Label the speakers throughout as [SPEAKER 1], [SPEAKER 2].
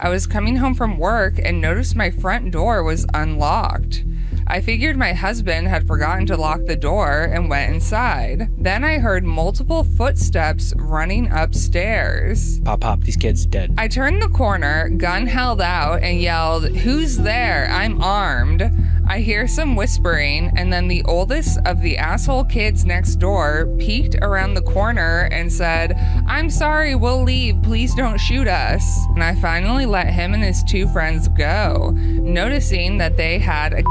[SPEAKER 1] I was coming home from work and noticed my front door was unlocked. I figured my husband had forgotten to lock the door and went inside. Then I heard multiple footsteps running upstairs.
[SPEAKER 2] Pop, pop, these kids dead.
[SPEAKER 1] I turned the corner, gun held out, and yelled, "Who's there? I'm armed." I hear some whispering, and then the oldest of the asshole kids next door peeked around the corner and said, "I'm sorry, we'll leave. Please don't shoot us." And I finally let him and his two friends go, noticing that they had a...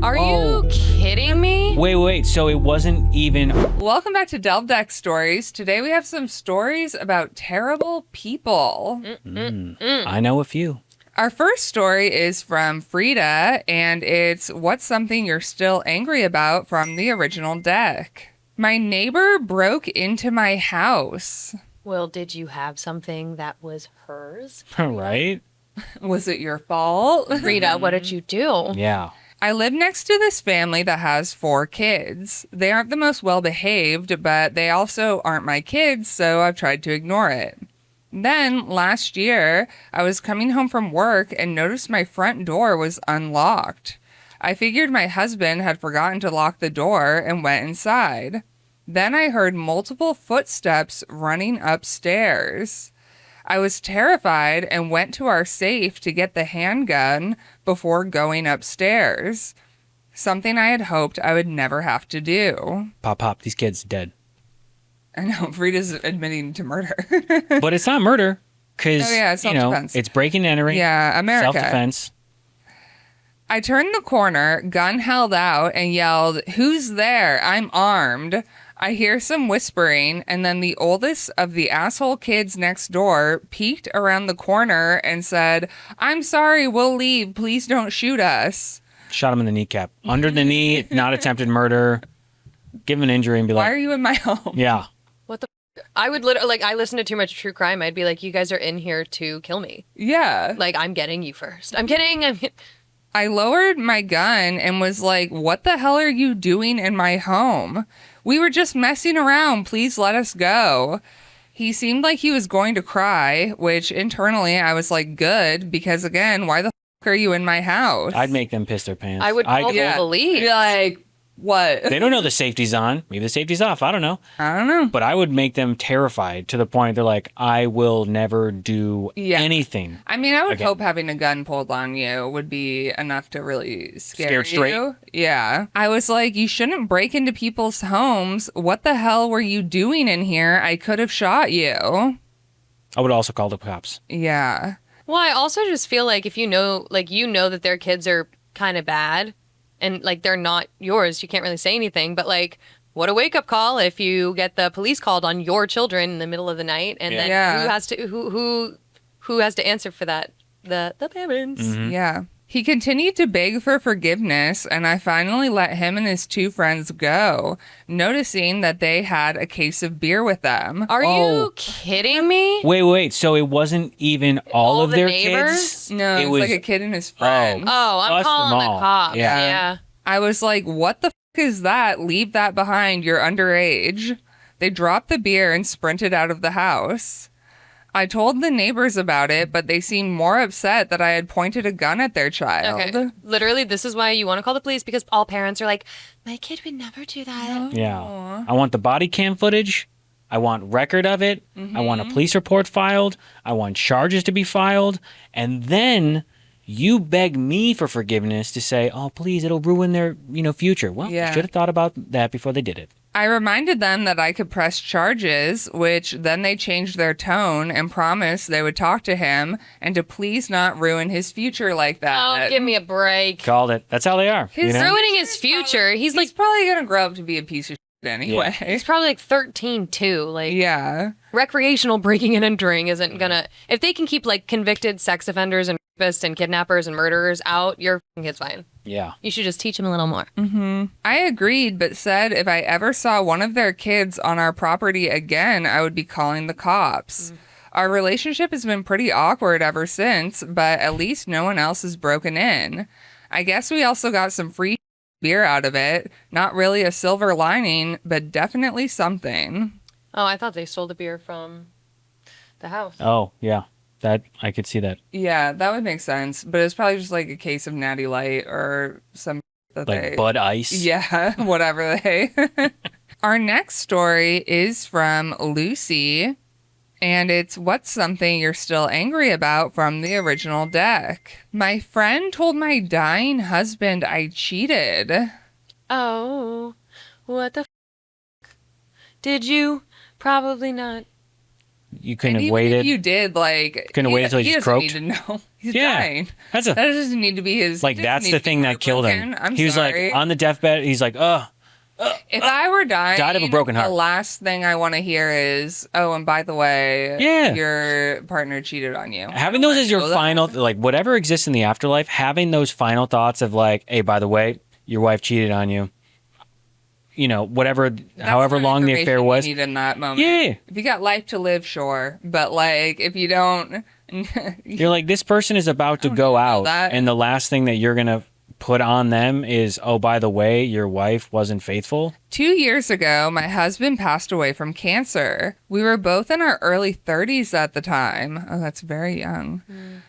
[SPEAKER 3] Are you kidding me?
[SPEAKER 2] Wait, so it wasn't even...
[SPEAKER 1] Welcome back to Delve Deck Stories. Today we have some stories about terrible people.
[SPEAKER 2] I know a few.
[SPEAKER 1] Our first story is from Frida, and it's "What's something you're still angry about?" from the original deck. My neighbor broke into my house.
[SPEAKER 3] Well, did you have something that was hers?
[SPEAKER 2] Right?
[SPEAKER 1] Was it your fault?
[SPEAKER 3] Rita, what did you do?
[SPEAKER 2] Yeah.
[SPEAKER 1] I live next to this family that has 4 kids. They aren't the most well-behaved, but they also aren't my kids, so I've tried to ignore it. Then, last year, I was coming home from work and noticed my front door was unlocked. I figured my husband had forgotten to lock the door and went inside. Then I heard multiple footsteps running upstairs. I was terrified and went to our safe to get the handgun before going upstairs. Something I had hoped I would never have to do.
[SPEAKER 2] Pop, pop, these kids dead.
[SPEAKER 1] I know, Frida's admitting to murder.
[SPEAKER 2] But it's not murder, because,
[SPEAKER 1] Oh, yeah, it's self-defense.
[SPEAKER 2] it's breaking and entering.
[SPEAKER 1] Yeah, America.
[SPEAKER 2] Self-defense.
[SPEAKER 1] I turned the corner, gun held out, and yelled, "Who's there? I'm armed." I hear some whispering, and then the oldest of the asshole kids next door peeked around the corner and said, "I'm sorry, we'll leave. Please don't shoot us."
[SPEAKER 2] Shot him in the kneecap. Under the knee, not attempted murder. Give him an injury and be
[SPEAKER 1] Why
[SPEAKER 2] like...
[SPEAKER 1] are you in my home?
[SPEAKER 2] Yeah.
[SPEAKER 3] What the I would literally, I listen to too much true crime. I'd be like, you guys are in here to kill me.
[SPEAKER 1] Yeah.
[SPEAKER 3] Like, I'm getting you first. I'm kidding.
[SPEAKER 1] I lowered my gun and was like, "What the hell are you doing in my home? We were just messing around. Please let us go." He seemed like he was going to cry, which internally I was like, good, because again, why the f*** are you in my house?
[SPEAKER 2] I'd make them piss their pants.
[SPEAKER 3] I would call the police.
[SPEAKER 1] Be like, what?
[SPEAKER 2] They don't know the safety's on. Maybe the safety's off. I don't know.
[SPEAKER 1] I don't know.
[SPEAKER 2] But I would make them terrified to the point they're like, I will never do anything.
[SPEAKER 1] I mean, I would
[SPEAKER 2] Again.
[SPEAKER 1] hope having a gun pulled on you would be enough to really scare
[SPEAKER 2] straight?
[SPEAKER 1] you. Yeah. I was like, you shouldn't break into people's homes. What the hell were you doing in here? I could have shot you.
[SPEAKER 2] I would also call the cops.
[SPEAKER 1] Yeah.
[SPEAKER 3] Well, I also just feel like if you know that their kids are kind of bad and like they're not yours, you can't really say anything. But like, what a wake up call if you get the police called on your children in the middle of the night, and then who has to answer for that? The parents.
[SPEAKER 2] Mm-hmm.
[SPEAKER 1] Yeah. He continued to beg for forgiveness, and I finally let him and his 2 friends go, noticing that they had a case of beer with them.
[SPEAKER 3] Are you kidding me?
[SPEAKER 2] Wait. So it wasn't even all of
[SPEAKER 3] the
[SPEAKER 2] their
[SPEAKER 3] neighbors?
[SPEAKER 2] kids?
[SPEAKER 1] No, it was like a kid and his friend.
[SPEAKER 3] Oh, I'm
[SPEAKER 2] Bust
[SPEAKER 3] calling
[SPEAKER 2] them
[SPEAKER 3] the
[SPEAKER 2] all.
[SPEAKER 3] cops.
[SPEAKER 2] Yeah.
[SPEAKER 3] Yeah.
[SPEAKER 1] I was like, what the f*** is that? Leave that behind. You're underage. They dropped the beer and sprinted out of the house. I told the neighbors about it, but they seemed more upset that I had pointed a gun at their child.
[SPEAKER 3] Okay. Literally, this is why you want to call the police, because all parents are like, my kid would never do that.
[SPEAKER 2] Yeah. I want the body cam footage. I want record of it. I want a police report filed. I want charges to be filed. And then you beg me for forgiveness to say, oh, please, it'll ruin their future. Well, you should have thought about that before they did it.
[SPEAKER 1] I reminded them that I could press charges, which then they changed their tone and promised they would talk to him and to please not ruin his future like that.
[SPEAKER 3] Oh, give me a break.
[SPEAKER 2] Called it. That's how they are.
[SPEAKER 1] He's
[SPEAKER 3] ruining his future. He's like
[SPEAKER 1] probably going to grow up to be a piece of shit anyway.
[SPEAKER 2] Yeah.
[SPEAKER 3] He's probably like 13 too. Like,
[SPEAKER 1] Yeah.
[SPEAKER 3] recreational breaking and entering isn't gonna. If they can keep like convicted sex offenders and rapists and kidnappers and murderers out, your kid's fine.
[SPEAKER 2] Yeah.
[SPEAKER 3] You should just teach them a little more.
[SPEAKER 1] I agreed, but said if I ever saw one of their kids on our property again, I would be calling the cops. Our relationship has been pretty awkward ever since, but at least no one else has broken in. I guess we also got some free beer out of it. Not really a silver lining, but definitely something.
[SPEAKER 3] Oh, I thought they stole the beer from the house.
[SPEAKER 2] Oh, yeah. That I could see that.
[SPEAKER 1] Yeah, that would make sense. But it's probably just like a case of Natty Light or some that
[SPEAKER 2] Like
[SPEAKER 1] they.
[SPEAKER 2] Bud Ice.
[SPEAKER 1] Yeah, whatever they. Our next story is from Lucy, and it's what's something you're still angry about from the original deck. My friend told my dying husband I cheated.
[SPEAKER 3] Oh, what the did you? Probably not.
[SPEAKER 2] You couldn't
[SPEAKER 1] And
[SPEAKER 2] have
[SPEAKER 1] even
[SPEAKER 2] waited.
[SPEAKER 1] if you did, like,
[SPEAKER 2] Couldn't have waited till he just
[SPEAKER 1] doesn't
[SPEAKER 2] croaked?
[SPEAKER 1] need to know. He's
[SPEAKER 2] Yeah.
[SPEAKER 1] dying.
[SPEAKER 2] That's
[SPEAKER 1] That doesn't need to be his.
[SPEAKER 2] like
[SPEAKER 1] doesn't
[SPEAKER 2] that's
[SPEAKER 1] need
[SPEAKER 2] the
[SPEAKER 1] to be
[SPEAKER 2] thing that killed him.
[SPEAKER 1] heartbroken. I'm
[SPEAKER 2] He was
[SPEAKER 1] sorry.
[SPEAKER 2] like on the deathbed. He's like,
[SPEAKER 1] If I were dying,
[SPEAKER 2] Died of a broken heart.
[SPEAKER 1] the last thing I want to hear is, "Oh, and by the way,
[SPEAKER 2] Yeah.
[SPEAKER 1] your partner cheated on you."
[SPEAKER 2] having those as your
[SPEAKER 1] know that.
[SPEAKER 2] final, like whatever exists in the afterlife, having those final thoughts of like, hey, by the way, your wife cheated on you. You know, whatever,
[SPEAKER 1] That's
[SPEAKER 2] however
[SPEAKER 1] not
[SPEAKER 2] long the
[SPEAKER 1] information
[SPEAKER 2] affair
[SPEAKER 1] you
[SPEAKER 2] was.
[SPEAKER 1] need in that moment.
[SPEAKER 2] Yeah.
[SPEAKER 1] If you got life to live, sure, but like if you don't,
[SPEAKER 2] You're like, this person is about to go out,
[SPEAKER 1] that.
[SPEAKER 2] and the last thing that you're gonna put on them is, oh, by the way, your wife wasn't faithful.
[SPEAKER 1] 2 years ago, my husband passed away from cancer. We were both in our early 30s at the time. Oh, that's very young.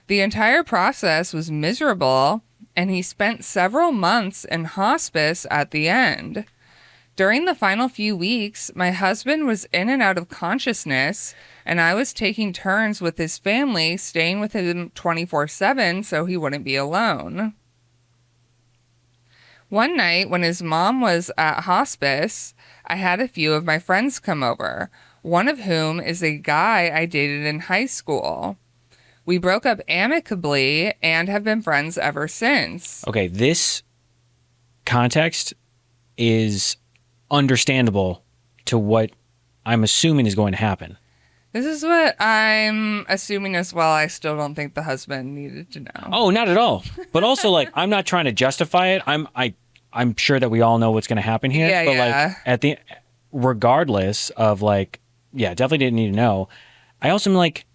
[SPEAKER 1] The entire process was miserable, and he spent several months in hospice at the end. During the final few weeks, my husband was in and out of consciousness, and I was taking turns with his family, staying with him 24/7 so he wouldn't be alone. One night, when his mom was at hospice, I had a few of my friends come over, one of whom is a guy I dated in high school. We broke up amicably and have been friends ever since.
[SPEAKER 2] Okay, this context is understandable to what I'm assuming is going to happen.
[SPEAKER 1] This is what I'm assuming as well. I still don't think the husband needed to know.
[SPEAKER 2] Oh, not at all. But also, like, I'm not trying to justify it. I'm sure that we all know what's going to happen here.
[SPEAKER 1] Yeah,
[SPEAKER 2] but
[SPEAKER 1] yeah.
[SPEAKER 2] like regardless of like, yeah, definitely didn't need to know. I also am like,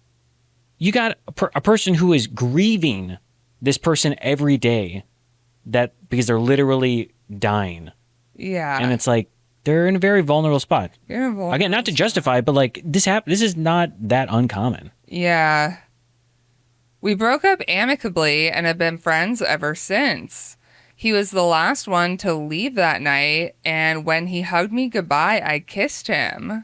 [SPEAKER 2] you got a person who is grieving this person every day, that because they're literally dying,
[SPEAKER 1] Yeah.
[SPEAKER 2] and it's like they're in a very vulnerable spot.
[SPEAKER 1] You're involved.
[SPEAKER 2] Again, not to justify it, but like this is not that uncommon.
[SPEAKER 1] Yeah. We broke up amicably and have been friends ever since. He was the last one to leave that night, and when he hugged me goodbye, I kissed him.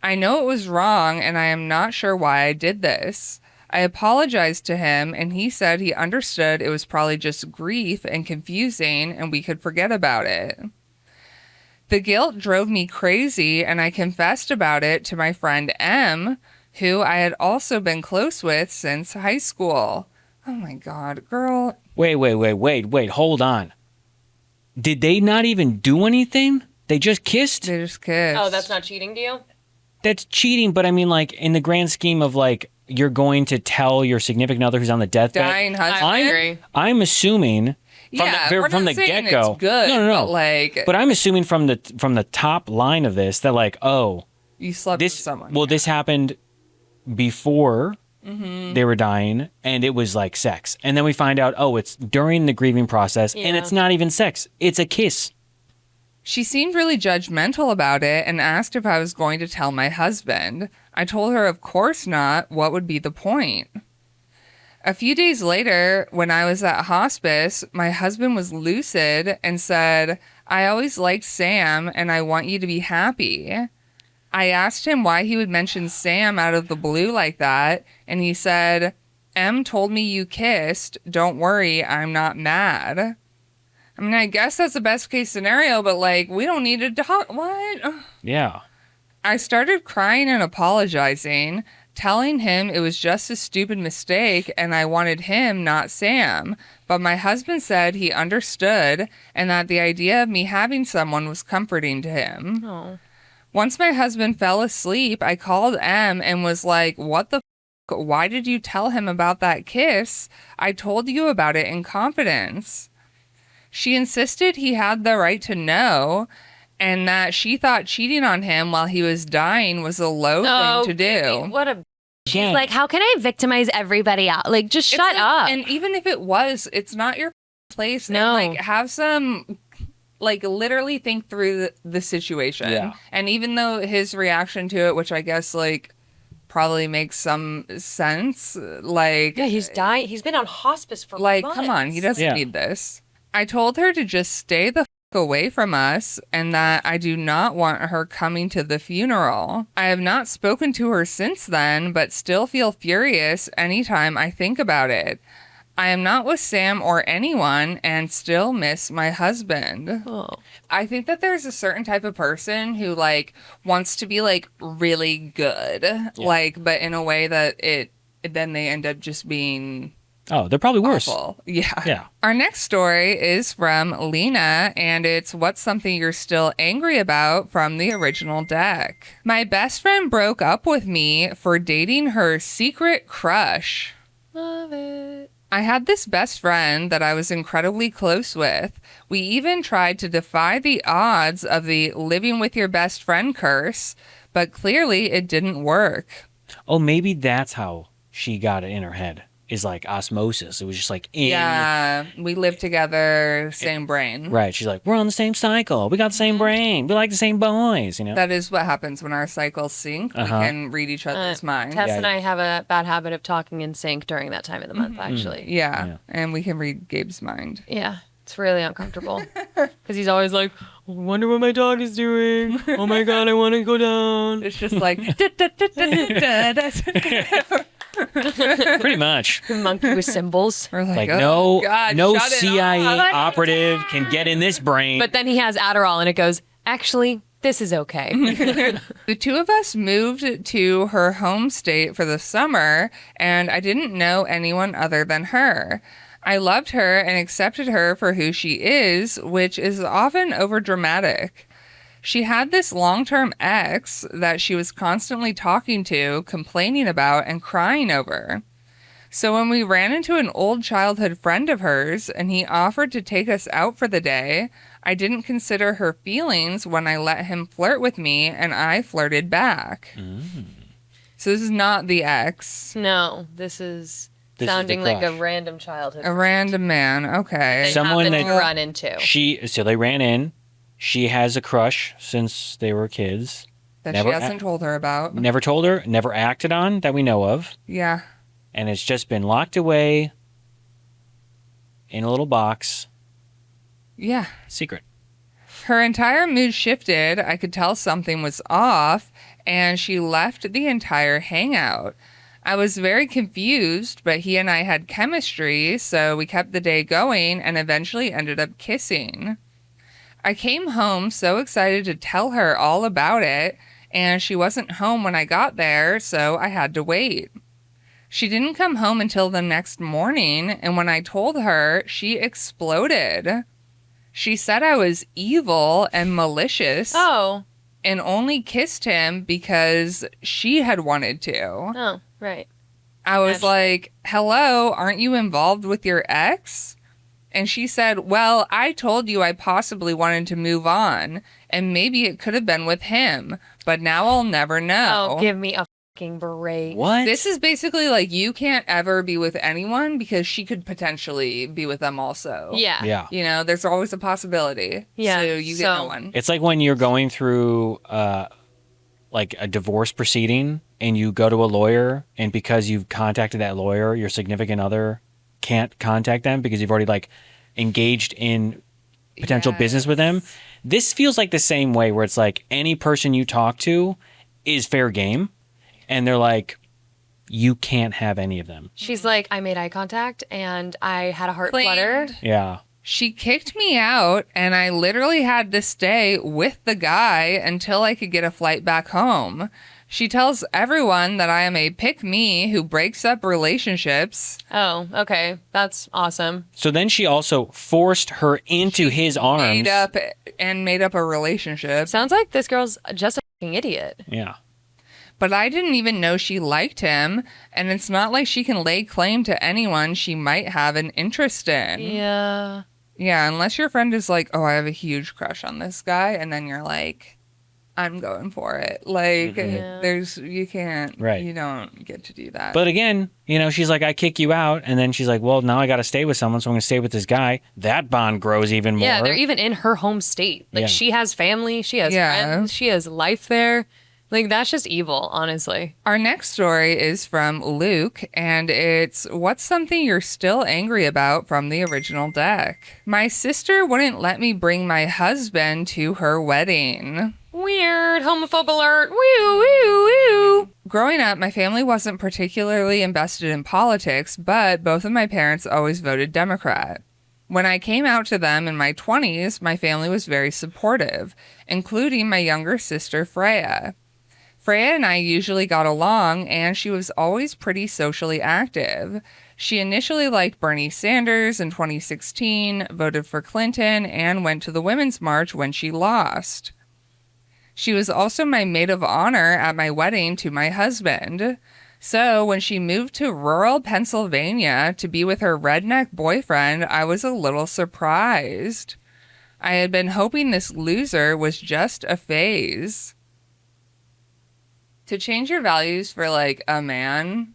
[SPEAKER 1] I know it was wrong, and I am not sure why I did this. I apologized to him, and he said he understood it was probably just grief and confusing, and we could forget about it. The guilt drove me crazy, and I confessed about it to my friend M, who I had also been close with since high school. Oh my God, girl.
[SPEAKER 2] Wait, hold on. Did they not even do anything? They just kissed?
[SPEAKER 1] They just kissed.
[SPEAKER 3] Oh, that's not cheating to you?
[SPEAKER 2] That's cheating, but I mean, like, in the grand scheme of, like, you're going to tell your significant other who's on the deathbed.
[SPEAKER 1] dying husband.
[SPEAKER 3] I agree.
[SPEAKER 2] I'm assuming from
[SPEAKER 1] Yeah,
[SPEAKER 2] the,
[SPEAKER 1] we're
[SPEAKER 2] from
[SPEAKER 1] not
[SPEAKER 2] the
[SPEAKER 1] saying
[SPEAKER 2] get-go.
[SPEAKER 1] it's good,
[SPEAKER 2] No.
[SPEAKER 1] but, like,
[SPEAKER 2] But I'm assuming from the top line of this that, like, oh,
[SPEAKER 1] you slept
[SPEAKER 2] this
[SPEAKER 1] with someone.
[SPEAKER 2] well, this happened before
[SPEAKER 1] Mm-hmm.
[SPEAKER 2] they were dying, and it was like sex, and then we find out, oh, it's during the grieving process, and
[SPEAKER 3] Yeah.
[SPEAKER 2] it's not even sex; it's a kiss.
[SPEAKER 1] She seemed really judgmental about it and asked if I was going to tell my husband. I told her, of course not. What would be the point? A few days later, when I was at hospice, my husband was lucid and said, I always liked Sam and I want you to be happy. I asked him why he would mention Sam out of the blue like that, and he said, M told me you kissed. Don't worry, I'm not mad. I mean, I guess that's the best case scenario, but like, we don't need to talk. What?
[SPEAKER 2] Yeah.
[SPEAKER 1] I started crying and apologizing, telling him it was just a stupid mistake and I wanted him, not Sam. But my husband said he understood and that the idea of me having someone was comforting to him.
[SPEAKER 3] Oh.
[SPEAKER 1] Once my husband fell asleep, I called M and was like, what the f***? Why did you tell him about that kiss? I told you about it in confidence. She insisted he had the right to know and that she thought cheating on him while he was dying was a low thing to do.
[SPEAKER 3] What a. She's
[SPEAKER 2] Again,
[SPEAKER 3] like, how can I victimize everybody else? Like, just
[SPEAKER 1] It's
[SPEAKER 3] shut
[SPEAKER 1] like-
[SPEAKER 3] up.
[SPEAKER 1] And even if it was, it's not your place.
[SPEAKER 3] No.
[SPEAKER 1] And like, have some, like, literally think through the situation.
[SPEAKER 2] Yeah.
[SPEAKER 1] And even though his reaction to it, which I guess, like, probably makes some sense. Like,
[SPEAKER 3] Yeah, he's dying. He's been on hospice for
[SPEAKER 1] like,
[SPEAKER 3] months.
[SPEAKER 1] come on, he doesn't
[SPEAKER 2] Yeah.
[SPEAKER 1] need this. I told her to just stay the away from us and that I do not want her coming to the funeral. I have not spoken to her since then, but still feel furious anytime I think about it. I am not with Sam or anyone and still miss my husband.
[SPEAKER 3] Oh.
[SPEAKER 1] I think that there's a certain type of person who like wants to be like really good, like, but in a way that then they end up just being
[SPEAKER 2] Oh, they're probably worse.
[SPEAKER 1] awful. Yeah.
[SPEAKER 2] Yeah.
[SPEAKER 1] Our next story is from Lena, and it's what's something you're still angry about from the original deck. My best friend broke up with me for dating her secret crush.
[SPEAKER 3] Love it.
[SPEAKER 1] I had this best friend that I was incredibly close with. We even tried to defy the odds of the living with your best friend curse, but clearly it didn't work.
[SPEAKER 2] Oh, maybe that's how she got it in her head. Is like osmosis. It was just like in.
[SPEAKER 1] Yeah, we live together, same brain.
[SPEAKER 2] Right. She's like, we're on the same cycle. We got the same brain. We like the same boys, you know?
[SPEAKER 1] That is what happens when our cycles sync.
[SPEAKER 2] Uh-huh.
[SPEAKER 1] We can read each other's minds.
[SPEAKER 3] Tess
[SPEAKER 2] Yeah.
[SPEAKER 3] and I have a bad habit of talking in sync during that time of the month, actually.
[SPEAKER 1] Yeah.
[SPEAKER 2] Yeah.
[SPEAKER 1] And we can read Gabe's mind.
[SPEAKER 3] Yeah, it's really uncomfortable because he's always like, I wonder what my dog is doing. Oh my God, I want to go down.
[SPEAKER 1] It's just like,
[SPEAKER 2] Pretty much.
[SPEAKER 3] Monkey with symbols.
[SPEAKER 1] we're
[SPEAKER 2] Like
[SPEAKER 1] oh, God,
[SPEAKER 2] no
[SPEAKER 1] shut it
[SPEAKER 2] CIA
[SPEAKER 1] off.
[SPEAKER 2] operative can get in this brain.
[SPEAKER 3] But then he has Adderall and it goes, actually, this is okay.
[SPEAKER 1] The two of us moved to her home state for the summer, and I didn't know anyone other than her. I loved her and accepted her for who she is, which is often overdramatic. She had this long-term ex that she was constantly talking to, complaining about, and crying over. So when we ran into an old childhood friend of hers and he offered to take us out for the day, I didn't consider her feelings when I let him flirt with me and I flirted back. So this is not the ex.
[SPEAKER 3] No, this is
[SPEAKER 2] This is the
[SPEAKER 3] sounding like a
[SPEAKER 2] crush.
[SPEAKER 3] random childhood.
[SPEAKER 1] A random man. Okay.
[SPEAKER 3] They
[SPEAKER 2] Someone
[SPEAKER 3] happen to
[SPEAKER 2] that-
[SPEAKER 3] run into.
[SPEAKER 2] So they ran in. She has a crush since they were kids.
[SPEAKER 1] That
[SPEAKER 2] Never
[SPEAKER 1] she hasn't told her about.
[SPEAKER 2] Never told her, never acted on that we know of.
[SPEAKER 1] Yeah.
[SPEAKER 2] And it's just been locked away in a little box.
[SPEAKER 1] Yeah.
[SPEAKER 2] Secret.
[SPEAKER 1] Her entire mood shifted. I could tell something was off, and she left the entire hangout. I was very confused, but he and I had chemistry, so we kept the day going and eventually ended up kissing. I came home so excited to tell her all about it, and she wasn't home when I got there, so I had to wait. She didn't come home until the next morning, and when I told her, she exploded. She said I was evil and malicious
[SPEAKER 3] Oh.
[SPEAKER 1] and only kissed him because she had wanted to.
[SPEAKER 3] Oh, right.
[SPEAKER 1] I was
[SPEAKER 3] Gosh.
[SPEAKER 1] like, hello, aren't you involved with your ex? And she said, well, I told you I possibly wanted to move on, and maybe it could have been with him, but now I'll never know.
[SPEAKER 3] Oh, give me a fucking break.
[SPEAKER 2] What?
[SPEAKER 1] This is basically like you can't ever be with anyone because she could potentially be with them also.
[SPEAKER 3] Yeah.
[SPEAKER 2] Yeah.
[SPEAKER 1] You know, there's always a possibility.
[SPEAKER 3] Yeah,
[SPEAKER 1] So you get no
[SPEAKER 3] so-
[SPEAKER 1] one.
[SPEAKER 2] It's like when you're going through like a divorce proceeding and you go to a lawyer, and because you've contacted that lawyer, your significant other can't contact them because you've already like engaged in potential business with them. This feels like the same way where it's like any person you talk to is fair game, and they're like, you can't have any of them.
[SPEAKER 3] She's like, I made eye contact and I had a heart
[SPEAKER 1] Claimed.
[SPEAKER 3] flutter.
[SPEAKER 2] Yeah.
[SPEAKER 1] She kicked me out, and I literally had to stay with the guy until I could get a flight back home. She tells everyone that I am a pick-me who breaks up relationships.
[SPEAKER 3] Oh, okay. That's awesome.
[SPEAKER 2] So then she also forced her into his arms.
[SPEAKER 1] Made up a relationship.
[SPEAKER 3] Sounds like this girl's just a fucking idiot.
[SPEAKER 2] Yeah.
[SPEAKER 1] But I didn't even know she liked him, and it's not like she can lay claim to anyone she might have an interest in.
[SPEAKER 3] Yeah.
[SPEAKER 1] Yeah, unless your friend is like, oh, I have a huge crush on this guy, and then you're like, I'm going for it. Like,
[SPEAKER 3] Yeah.
[SPEAKER 1] you can't,
[SPEAKER 2] Right.
[SPEAKER 1] you don't get to do that.
[SPEAKER 2] But again, you know, she's like, I kick you out. And then she's like, well, now I got to stay with someone. So I'm going to stay with this guy. That bond grows even more.
[SPEAKER 3] Yeah, they're even in her home state. Like
[SPEAKER 2] Yeah.
[SPEAKER 3] she has family, she has
[SPEAKER 1] Yeah.
[SPEAKER 3] friends, she has life there. Like, that's just evil, honestly.
[SPEAKER 1] Our next story is from Luke, and it's what's something you're still angry about from the original deck. My sister wouldn't let me bring my husband to her wedding.
[SPEAKER 3] Weird. Homophobe alert. Woo, woo, woo.
[SPEAKER 1] Growing up, my family wasn't particularly invested in politics, but both of my parents always voted Democrat. When I came out to them in my 20s, my family was very supportive, including my younger sister, Freya. Freya and I usually got along, and she was always pretty socially active. She initially liked Bernie Sanders in 2016, voted for Clinton, and went to the Women's March when she lost. She was also my maid of honor at my wedding to my husband. So when she moved to rural Pennsylvania to be with her redneck boyfriend, I was a little surprised. I had been hoping this loser was just a phase. To change your values for like a man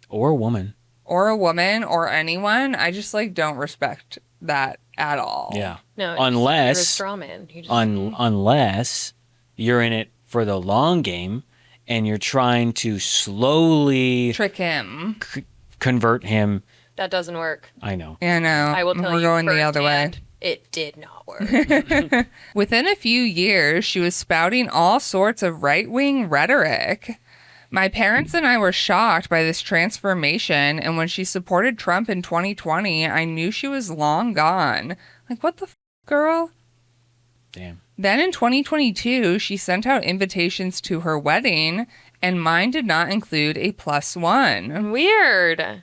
[SPEAKER 2] Or a woman.
[SPEAKER 1] or a woman or anyone, I just like don't respect that at all.
[SPEAKER 2] Yeah.
[SPEAKER 3] No,
[SPEAKER 2] Unless
[SPEAKER 3] you're a straw man. You just,
[SPEAKER 2] unless you're in it for the long game and you're trying to slowly
[SPEAKER 1] Trick him.
[SPEAKER 2] convert him.
[SPEAKER 3] that doesn't work.
[SPEAKER 2] I know.
[SPEAKER 1] Yeah, no.
[SPEAKER 3] I will tell
[SPEAKER 1] We're
[SPEAKER 3] you
[SPEAKER 1] going the other way.
[SPEAKER 3] firsthand, it did not work.
[SPEAKER 1] Within a few years, she was spouting all sorts of right-wing rhetoric. My parents and I were shocked by this transformation, and when she supported Trump in 2020, I knew she was long gone. Like, what the girl?
[SPEAKER 2] Damn.
[SPEAKER 1] Then in 2022, she sent out invitations to her wedding, and mine did not include a +1.
[SPEAKER 3] Weird.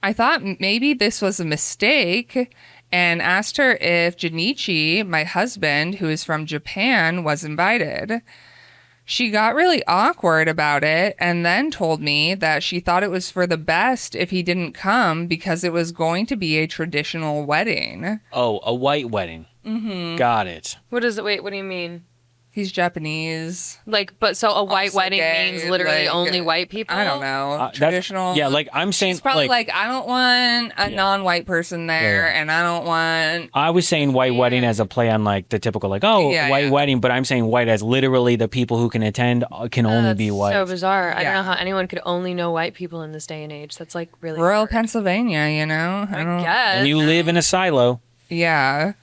[SPEAKER 1] I thought maybe this was a mistake and asked her if Junichi, my husband, who is from Japan, was invited. She got really awkward about it and then told me that she thought it was for the best if he didn't come because it was going to be a traditional wedding.
[SPEAKER 2] Oh, a white wedding.
[SPEAKER 1] Mm-hmm.
[SPEAKER 2] Got it.
[SPEAKER 3] What is it? Wait, what do you mean?
[SPEAKER 1] He's Japanese.
[SPEAKER 3] Like, but so a white
[SPEAKER 1] Also
[SPEAKER 3] wedding
[SPEAKER 1] gay,
[SPEAKER 3] means literally
[SPEAKER 1] like,
[SPEAKER 3] only white people?
[SPEAKER 1] I don't know.
[SPEAKER 2] That's-
[SPEAKER 1] Traditional.
[SPEAKER 2] Yeah, like I'm saying,
[SPEAKER 1] She's probably like, I don't want a
[SPEAKER 2] Yeah.
[SPEAKER 1] non-white person there,
[SPEAKER 2] Yeah.
[SPEAKER 1] and I don't want.
[SPEAKER 2] I was saying white wedding
[SPEAKER 1] Yeah.
[SPEAKER 2] as a play on like the typical like, oh,
[SPEAKER 1] Yeah,
[SPEAKER 2] white
[SPEAKER 1] yeah.
[SPEAKER 2] wedding, but I'm saying white as literally the people who can attend can only
[SPEAKER 3] That's
[SPEAKER 2] be white.
[SPEAKER 3] so bizarre. I
[SPEAKER 1] Yeah.
[SPEAKER 3] don't know how anyone could only know white people in this day and age. That's like really
[SPEAKER 1] Rural
[SPEAKER 3] hard.
[SPEAKER 1] Pennsylvania, you know?
[SPEAKER 3] I
[SPEAKER 1] don't-
[SPEAKER 3] guess.
[SPEAKER 2] And you live in a silo.
[SPEAKER 1] Yeah.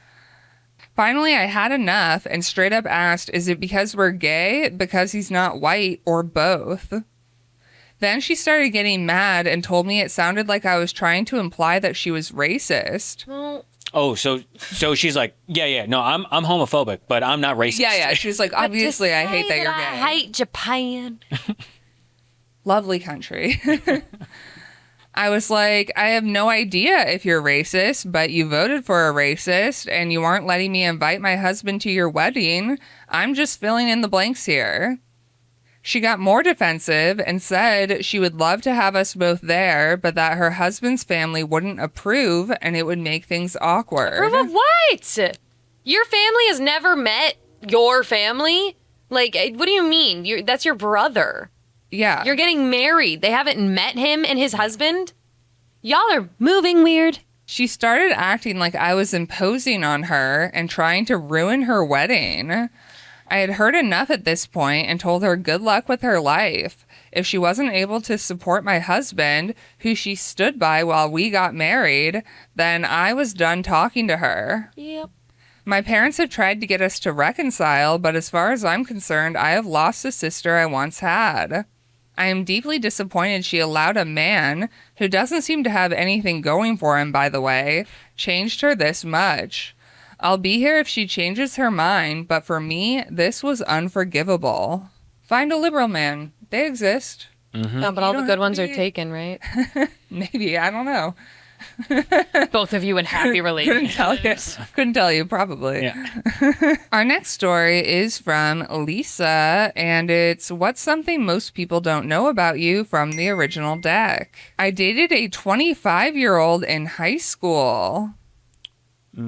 [SPEAKER 1] Finally, I had enough and straight up asked, is it because we're gay, because he's not white, or both? Then she started getting mad and told me it sounded like I was trying to imply that she was racist.
[SPEAKER 3] Well,
[SPEAKER 2] Oh, so she's like, yeah, no, I'm homophobic, but I'm not racist.
[SPEAKER 1] Yeah, she was like, obviously, I hate that you're gay.
[SPEAKER 3] I hate Japan.
[SPEAKER 1] Lovely country. I was like, I have no idea if you're racist, but you voted for a racist and you aren't letting me invite my husband to your wedding. I'm just filling in the blanks here. She got more defensive and said she would love to have us both there, but that her husband's family wouldn't approve and it would make things awkward.
[SPEAKER 3] Proof of what? Your family has never met your family? Like, what do you mean? That's your brother.
[SPEAKER 1] Yeah.
[SPEAKER 3] You're getting married. They haven't met him and his husband? Y'all are moving weird.
[SPEAKER 1] She started acting like I was imposing on her and trying to ruin her wedding. I had heard enough at this point and told her good luck with her life. If she wasn't able to support my husband, who she stood by while we got married, then I was done talking to her.
[SPEAKER 3] Yep.
[SPEAKER 1] My parents have tried to get us to reconcile, but as far as I'm concerned, I have lost a sister I once had. I am deeply disappointed she allowed a man, who doesn't seem to have anything going for him, by the way, changed her this much. I'll be here if she changes her mind, but for me, this was unforgivable. Find a liberal man. They exist.
[SPEAKER 3] No, but all the
[SPEAKER 1] don't
[SPEAKER 3] good
[SPEAKER 1] have
[SPEAKER 3] ones
[SPEAKER 1] to
[SPEAKER 3] are
[SPEAKER 1] be-
[SPEAKER 3] taken, right?
[SPEAKER 1] Maybe, I don't know.
[SPEAKER 3] Both of you in happy
[SPEAKER 1] Couldn't tell you. Couldn't tell you, probably.
[SPEAKER 2] Yeah.
[SPEAKER 1] Our next story is from Lisa, and it's what's something most people don't know about you from the original deck. I dated a 25-year-old in high school.
[SPEAKER 3] Ooh,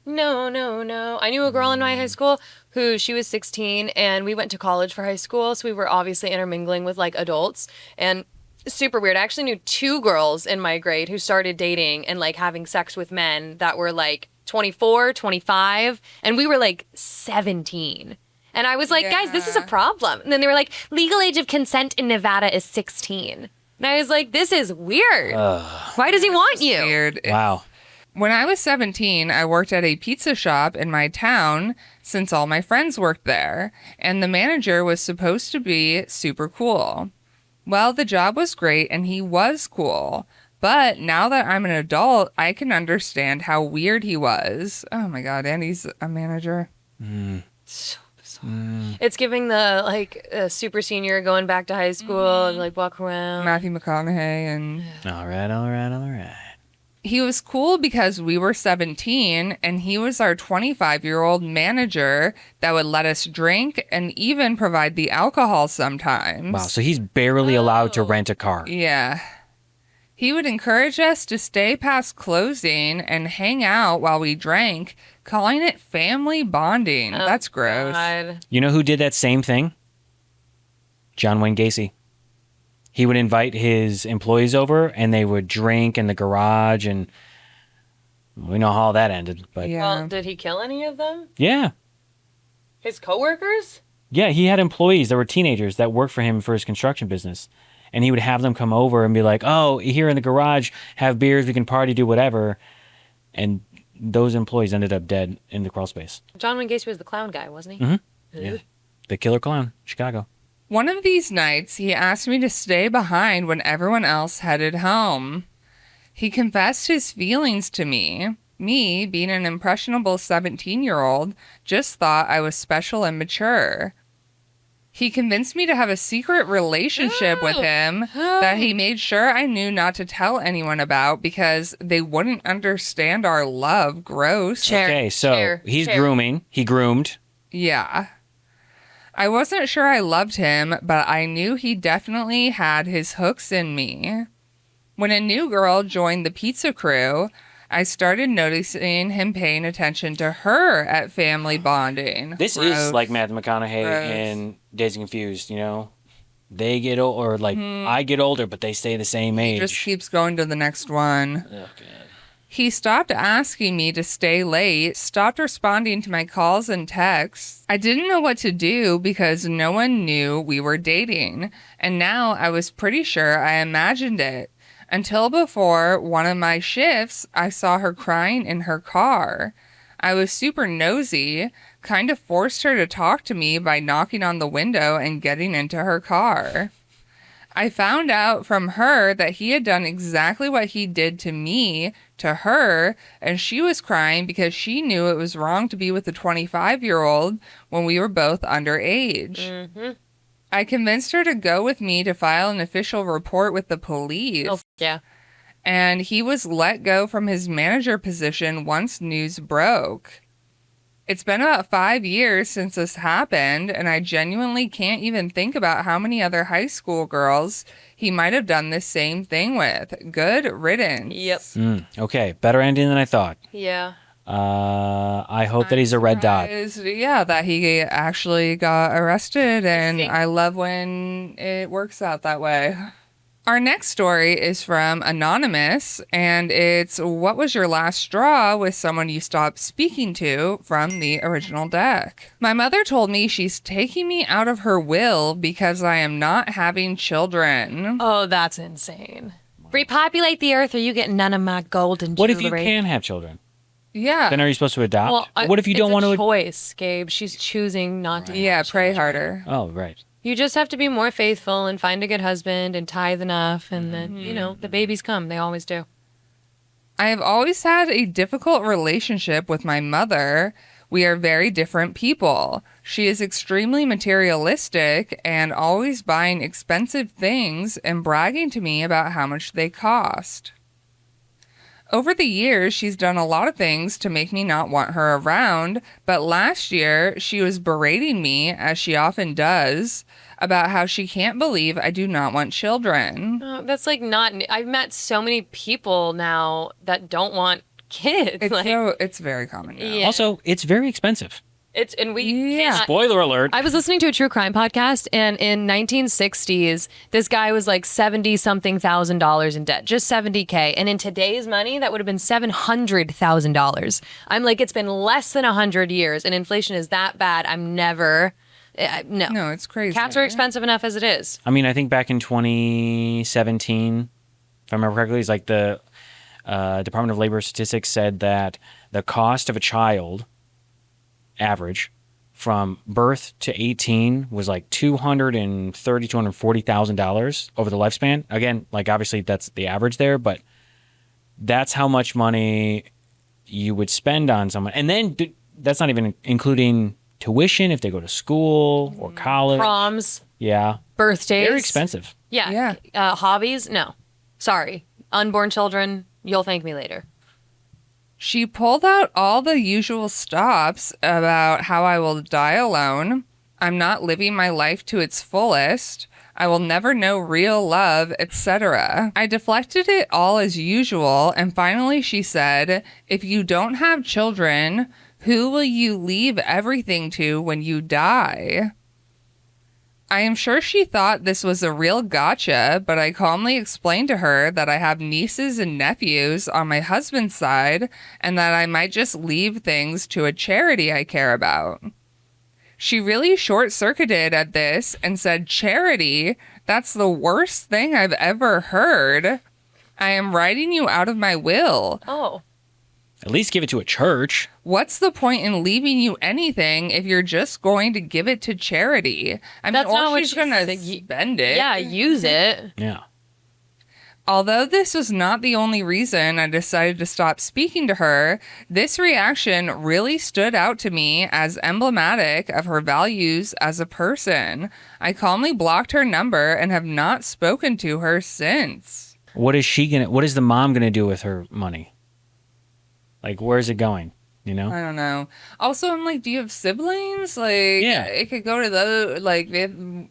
[SPEAKER 3] no. I knew a girl in my high school who she was 16 and we went to college for high school. So we were obviously intermingling with like adults and super weird. I actually knew two girls in my grade who started dating and like having sex with men that were like 24, 25, and we were like 17. And I was like, guys, this is a problem. And then they were like, legal age of consent in Nevada is 16. And I was like, this is weird. Why does he want you?
[SPEAKER 1] Weird.
[SPEAKER 2] Wow.
[SPEAKER 1] When I was 17, I worked at a pizza shop in my town since all my friends worked there, and the manager was supposed to be super cool. Well, the job was great and he was cool, but now that I'm an adult, I can understand how weird he was. Oh my God, and he's a manager.
[SPEAKER 3] So bizarre. It's giving the like super senior going back to high school and like walk around.
[SPEAKER 1] Matthew McConaughey, and
[SPEAKER 2] All right.
[SPEAKER 1] he was cool because we were 17 and he was our 25-year-old manager that would let us drink and even provide the alcohol sometimes.
[SPEAKER 2] Wow. So he's barely allowed to rent a car.
[SPEAKER 1] Yeah. He would encourage us to stay past closing and hang out while we drank, calling it family bonding. That's gross.
[SPEAKER 3] God.
[SPEAKER 2] You know who did that same thing? John Wayne Gacy. He would invite his employees over and they would drink in the garage, and we know how that ended. But
[SPEAKER 1] Yeah.
[SPEAKER 3] Well, did he kill any of them?
[SPEAKER 2] yeah.
[SPEAKER 3] His coworkers?
[SPEAKER 2] Yeah, he had employees that were teenagers that worked for him for his construction business. And he would have them come over and be like, oh, here in the garage, have beers, we can party, do whatever. And those employees ended up dead in the crawl space.
[SPEAKER 3] John Wayne Gacy was the clown guy, wasn't he?
[SPEAKER 2] Mm-hmm. Yeah. The killer clown, Chicago.
[SPEAKER 1] One of these nights, he asked me to stay behind when everyone else headed home. He confessed his feelings to me. Me, being an impressionable 17-year-old, just thought I was special and mature. He convinced me to have a secret relationship with him that he made sure I knew not to tell anyone about because they wouldn't understand our love. Gross.
[SPEAKER 3] Chair.
[SPEAKER 2] Okay, so
[SPEAKER 3] Chair.
[SPEAKER 2] he's
[SPEAKER 3] Chair.
[SPEAKER 2] grooming. He groomed.
[SPEAKER 1] Yeah. I wasn't sure I loved him, but I knew he definitely had his hooks in me. When a new girl joined the pizza crew, I started noticing him paying attention to her at family bonding.
[SPEAKER 2] This
[SPEAKER 1] Gross.
[SPEAKER 2] is like Matthew McConaughey
[SPEAKER 1] Gross.
[SPEAKER 2] in Dazed and Confused, you know? They get old, or like I get older, but they stay the same age.
[SPEAKER 1] Just keeps going to the next one.
[SPEAKER 2] Oh, God.
[SPEAKER 1] He stopped asking me to stay late, stopped responding to my calls and texts. I didn't know what to do because no one knew we were dating, and now I was pretty sure I imagined it. Until before one of my shifts, I saw her crying in her car. I was super nosy, kind of forced her to talk to me by knocking on the window and getting into her car. I found out from her that he had done exactly what he did to me, to her, and she was crying because she knew it was wrong to be with a 25-year-old when we were both underage.
[SPEAKER 3] Mm-hmm.
[SPEAKER 1] I convinced her to go with me to file an official report with the police.
[SPEAKER 3] Oh, yeah.
[SPEAKER 1] And he was let go from his manager position once news broke. It's been about 5 years since this happened, and I genuinely can't even think about how many other high school girls he might have done this same thing with. Good riddance.
[SPEAKER 3] Yep.
[SPEAKER 2] Okay, better ending than I thought.
[SPEAKER 3] Yeah.
[SPEAKER 2] I hope that he's a red dot.
[SPEAKER 1] Yeah, that he actually got arrested, and
[SPEAKER 3] See?
[SPEAKER 1] I love when it works out that way. Our next story is from Anonymous, and it's what was your last straw with someone you stopped speaking to from the original deck? My mother told me she's taking me out of her will because I am not having children.
[SPEAKER 3] Oh, that's insane. Repopulate the earth or you get none of my golden
[SPEAKER 2] What
[SPEAKER 3] jewelry.
[SPEAKER 2] if you can have children?
[SPEAKER 1] Yeah.
[SPEAKER 2] Then are you supposed to adopt?
[SPEAKER 3] Well,
[SPEAKER 2] what if you don't want
[SPEAKER 3] It's a
[SPEAKER 2] to?
[SPEAKER 3] choice, Gabe. She's choosing not to.
[SPEAKER 1] Yeah, pray harder.
[SPEAKER 2] Oh, right.
[SPEAKER 3] You just have to be more faithful and find a good husband and tithe enough, and then, the babies come. They always do.
[SPEAKER 1] I have always had a difficult relationship with my mother. We are very different people. She is extremely materialistic and always buying expensive things and bragging to me about how much they cost. Over the years, she's done a lot of things to make me not want her around, but last year she was berating me, as she often does, about how she can't believe I do not want children.
[SPEAKER 3] Oh, that's like not. I've met so many people now that don't want kids.
[SPEAKER 1] It's very common now.
[SPEAKER 3] Yeah.
[SPEAKER 2] Also, it's very expensive.
[SPEAKER 3] We
[SPEAKER 1] Yeah.
[SPEAKER 3] can't.
[SPEAKER 2] Spoiler alert.
[SPEAKER 3] I was listening to a true crime podcast, and in 1960s, this guy was like $70-something thousand in debt, just $70K. And in today's money, that would have been $700,000. I'm like, it's been less than 100 years, and inflation is that bad. I'm never No.
[SPEAKER 1] No, it's crazy.
[SPEAKER 3] Cats are expensive enough as it is.
[SPEAKER 2] I mean, I think back in 2017, if I remember correctly, it's like the Department of Labor Statistics said that the cost of a child, average, from birth to 18 was like $240,000 over the lifespan. Again, like obviously that's the average there, but that's how much money you would spend on someone. And then that's not even including tuition if they go to school or college.
[SPEAKER 3] Proms,
[SPEAKER 2] Yeah.
[SPEAKER 3] birthdays.
[SPEAKER 2] Very expensive.
[SPEAKER 3] Yeah. Hobbies? No. Sorry. Unborn children, you'll thank me later.
[SPEAKER 1] She pulled out all the usual stops about how I will die alone. I'm not living my life to its fullest. I will never know real love, etc. I deflected it all as usual, and finally she said, if you don't have children, who will you leave everything to when you die? I am sure she thought this was a real gotcha, but I calmly explained to her that I have nieces and nephews on my husband's side and that I might just leave things to a charity I care about. She really short-circuited at this and said, charity? That's the worst thing I've ever heard. I am writing you out of my will.
[SPEAKER 3] Oh.
[SPEAKER 2] At least give it to a church.
[SPEAKER 1] What's the point in leaving you anything if you're just going to give it to charity? I mean,
[SPEAKER 3] That's not
[SPEAKER 1] or
[SPEAKER 3] what
[SPEAKER 1] she's
[SPEAKER 3] she
[SPEAKER 1] going to
[SPEAKER 3] said.
[SPEAKER 1] spend it.
[SPEAKER 3] Yeah, use it.
[SPEAKER 2] Yeah.
[SPEAKER 1] Although this was not the only reason I decided to stop speaking to her, this reaction really stood out to me as emblematic of her values as a person. I calmly blocked her number and have not spoken to her since.
[SPEAKER 2] What is the mom gonna do with her money? Like, where's it going? You know?
[SPEAKER 1] I don't know. Also, I'm like, do you have siblings? Like,
[SPEAKER 2] Yeah.
[SPEAKER 1] it could go to those. Like,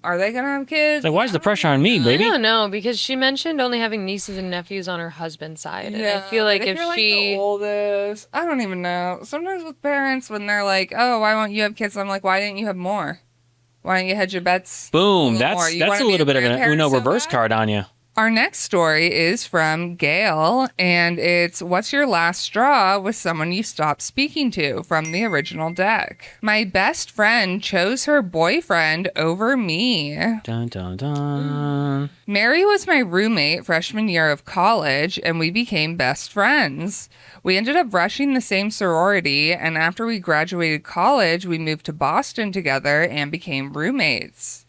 [SPEAKER 1] are they gonna have kids?
[SPEAKER 2] Like, why is the pressure on me, baby?
[SPEAKER 3] I don't know, because she mentioned only having nieces and nephews on her husband's side. And I feel like
[SPEAKER 1] but
[SPEAKER 3] if
[SPEAKER 1] you're like
[SPEAKER 3] she...
[SPEAKER 1] the oldest, I don't even know. Sometimes with parents, when they're like, "Oh, why won't you have kids?" I'm like, "Why didn't you have more? Why don't you hedge your bets?"
[SPEAKER 2] Boom.
[SPEAKER 1] a little more? You
[SPEAKER 2] That's
[SPEAKER 1] wanna
[SPEAKER 2] a
[SPEAKER 1] be
[SPEAKER 2] little bit of an
[SPEAKER 1] grandparent
[SPEAKER 2] Uno
[SPEAKER 1] so
[SPEAKER 2] reverse
[SPEAKER 1] bad?
[SPEAKER 2] card on you.
[SPEAKER 1] Our next story is from Gail, and it's What's Your Last Straw with Someone You Stopped Speaking to from the original deck. My best friend chose her boyfriend over me.
[SPEAKER 2] Dun, dun, dun.
[SPEAKER 1] Mary was my roommate freshman year of college, and we became best friends. We ended up rushing the same sorority, and after we graduated college, we moved to Boston together and became roommates.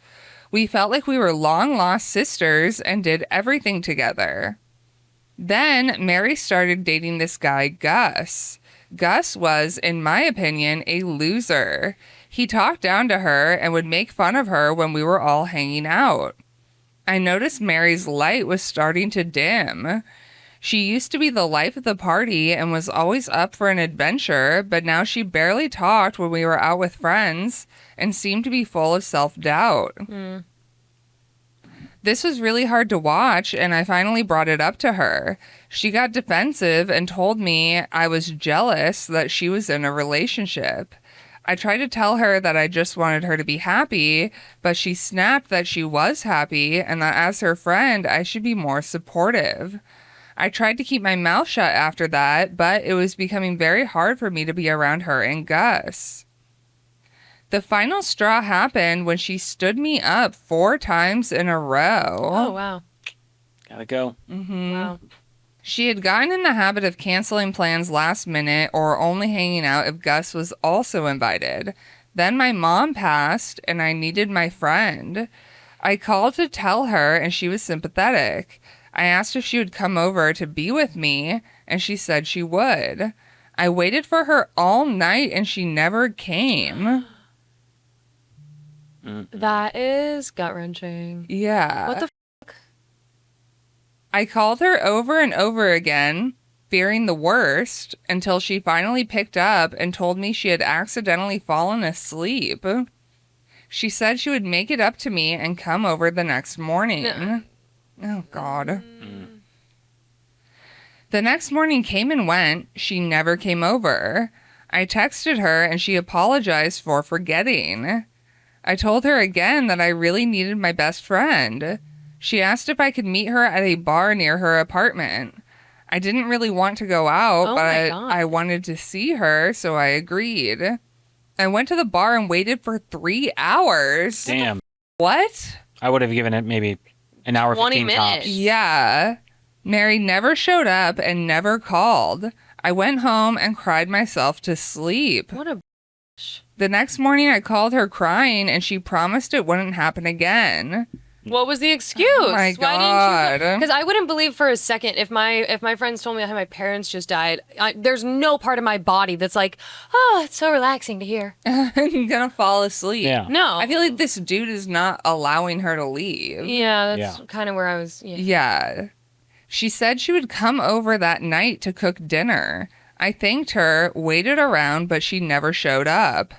[SPEAKER 1] We felt like we were long-lost sisters and did everything together. Then Mary started dating this guy, Gus. Gus was, in my opinion, a loser. He talked down to her and would make fun of her when we were all hanging out. I noticed Mary's light was starting to dim. She used to be the life of the party and was always up for an adventure, but now she barely talked when we were out with friends and seemed to be full of self-doubt. This was really hard to watch, and I finally brought it up to her. She got defensive and told me I was jealous that she was in a relationship. I tried to tell her that I just wanted her to be happy, but she snapped that she was happy and that as her friend, I should be more supportive. I tried to keep my mouth shut after that, but it was becoming very hard for me to be around her and Gus. The final straw happened when she stood me up 4 times in a row.
[SPEAKER 3] Oh, wow.
[SPEAKER 2] Gotta go.
[SPEAKER 3] Wow.
[SPEAKER 1] She had gotten in the habit of canceling plans last minute or only hanging out if Gus was also invited. Then my mom passed and I needed my friend. I called to tell her and she was sympathetic. I asked if she would come over to be with me and she said she would. I waited for her all night and she never came.
[SPEAKER 3] That is gut-wrenching.
[SPEAKER 1] Yeah.
[SPEAKER 3] What the
[SPEAKER 1] I called her over and over again, fearing the worst, until she finally picked up and told me she had accidentally fallen asleep. She said she would make it up to me and come over the next morning.
[SPEAKER 3] No.
[SPEAKER 1] Oh, God. The next morning came and went. She never came over. I texted her and she apologized for forgetting. I told her again that I really needed my best friend. She asked if I could meet her at a bar near her apartment. I didn't really want to go out,
[SPEAKER 3] Oh my
[SPEAKER 1] but
[SPEAKER 3] God.
[SPEAKER 1] I wanted to see her, so I agreed. I went to the bar and waited for 3 hours.
[SPEAKER 2] Damn.
[SPEAKER 1] What?
[SPEAKER 2] I would have given it maybe an hour
[SPEAKER 3] 20
[SPEAKER 2] 15
[SPEAKER 3] minutes.
[SPEAKER 2] tops.
[SPEAKER 1] Yeah. Mary never showed up and never called. I went home and cried myself to sleep.
[SPEAKER 3] What a
[SPEAKER 1] The next morning, I called her crying, and she promised it wouldn't happen again.
[SPEAKER 3] What was the excuse?
[SPEAKER 1] Oh my God.
[SPEAKER 3] Because I wouldn't believe for a second if my friends told me how my parents just died. There's no part of my body that's like, oh, it's so relaxing to hear.
[SPEAKER 1] I'm gonna fall asleep.
[SPEAKER 2] Yeah.
[SPEAKER 3] No.
[SPEAKER 1] I feel like this dude is not allowing her to leave.
[SPEAKER 3] Yeah, that's
[SPEAKER 2] Yeah.
[SPEAKER 3] kind of where I was. Yeah.
[SPEAKER 1] Yeah. She said she would come over that night to cook dinner. I thanked her, waited around, but she never showed up.